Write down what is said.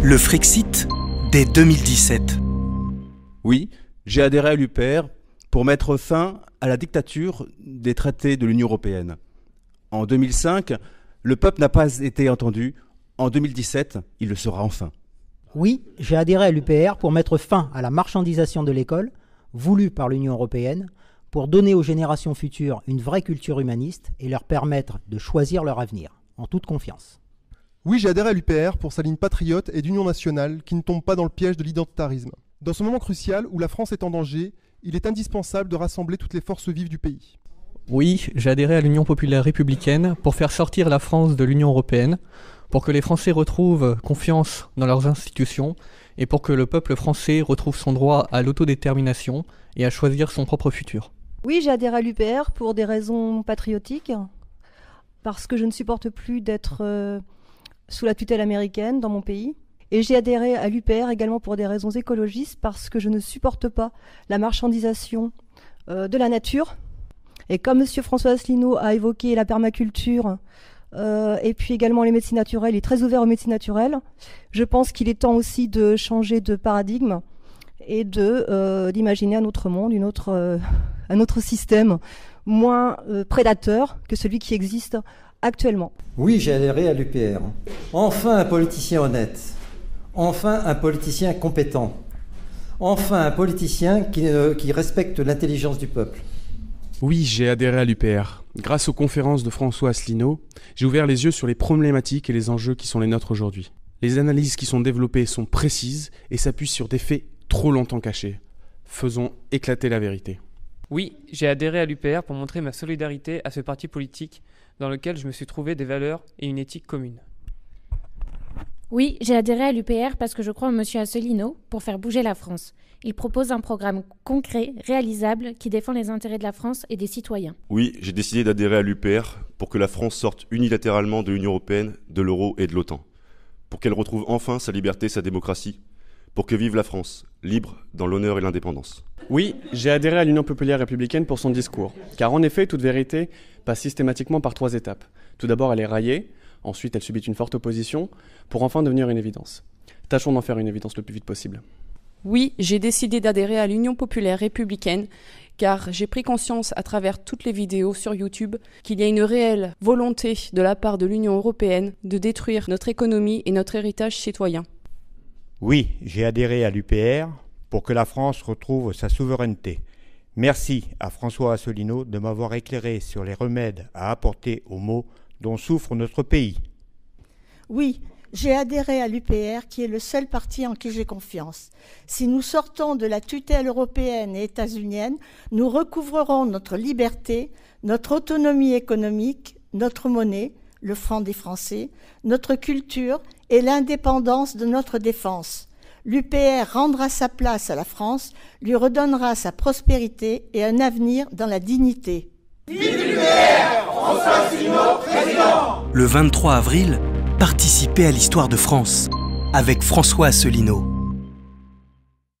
Le Frexit dès 2017. Oui, j'ai adhéré à l'UPR pour mettre fin à la dictature des traités de l'Union européenne. En 2005, le peuple n'a pas été entendu. En 2017, il le sera enfin. Oui, j'ai adhéré à l'UPR pour mettre fin à la marchandisation de l'école, voulue par l'Union européenne, pour donner aux générations futures une vraie culture humaniste et leur permettre de choisir leur avenir, en toute confiance. Oui, j'ai adhéré à l'UPR pour sa ligne patriote et d'union nationale qui ne tombe pas dans le piège de l'identitarisme. Dans ce moment crucial où la France est en danger, il est indispensable de rassembler toutes les forces vives du pays. Oui, j'ai adhéré à l'Union populaire républicaine pour faire sortir la France de l'Union européenne, pour que les Français retrouvent confiance dans leurs institutions et pour que le peuple français retrouve son droit à l'autodétermination et à choisir son propre futur. Oui, j'ai adhéré à l'UPR pour des raisons patriotiques, parce que je ne supporte plus d'être sous la tutelle américaine dans mon pays. Et j'ai adhéré à l'UPR également pour des raisons écologistes, parce que je ne supporte pas la marchandisation de la nature. Et comme M. François Asselineau a évoqué la permaculture et puis également les médecines naturelles, il est très ouvert aux médecines naturelles, je pense qu'il est temps aussi de changer de paradigme et d'imaginer un autre monde, un autre système moins prédateur que celui qui existe actuellement. Oui, j'ai adhéré à l'UPR. Enfin un politicien honnête. Enfin un politicien compétent. Enfin un politicien qui respecte l'intelligence du peuple. Oui, j'ai adhéré à l'UPR. Grâce aux conférences de François Asselineau, j'ai ouvert les yeux sur les problématiques et les enjeux qui sont les nôtres aujourd'hui. Les analyses qui sont développées sont précises et s'appuient sur des faits trop longtemps cachés. Faisons éclater la vérité. Oui, j'ai adhéré à l'UPR pour montrer ma solidarité à ce parti politique dans lequel je me suis trouvé des valeurs et une éthique commune. Oui, j'ai adhéré à l'UPR parce que je crois en M. Asselineau pour faire bouger la France. Il propose un programme concret, réalisable, qui défend les intérêts de la France et des citoyens. Oui, j'ai décidé d'adhérer à l'UPR pour que la France sorte unilatéralement de l'Union européenne, de l'euro et de l'OTAN. Pour qu'elle retrouve enfin sa liberté, sa démocratie. Pour que vive la France, libre dans l'honneur et l'indépendance. Oui, j'ai adhéré à l'Union populaire républicaine pour son discours. Car en effet, toute vérité passe systématiquement par 3 étapes. Tout d'abord, elle est raillée. Ensuite, elle subit une forte opposition pour enfin devenir une évidence. Tâchons d'en faire une évidence le plus vite possible. Oui, j'ai décidé d'adhérer à l'Union populaire républicaine car j'ai pris conscience à travers toutes les vidéos sur YouTube qu'il y a une réelle volonté de la part de l'Union européenne de détruire notre économie et notre héritage citoyen. Oui, j'ai adhéré à l'UPR pour que la France retrouve sa souveraineté. Merci à François Asselineau de m'avoir éclairé sur les remèdes à apporter aux maux dont souffre notre pays. Oui, j'ai adhéré à l'UPR qui est le seul parti en qui j'ai confiance. Si nous sortons de la tutelle européenne et états-unienne, nous recouvrerons notre liberté, notre autonomie économique, notre monnaie, le franc des Français, notre culture et l'indépendance de notre défense. L'UPR rendra sa place à la France, lui redonnera sa prospérité et un avenir dans la dignité. Vive l'UPR, François Asselineau, président. Le 23 avril, participez à l'histoire de France avec François Asselineau.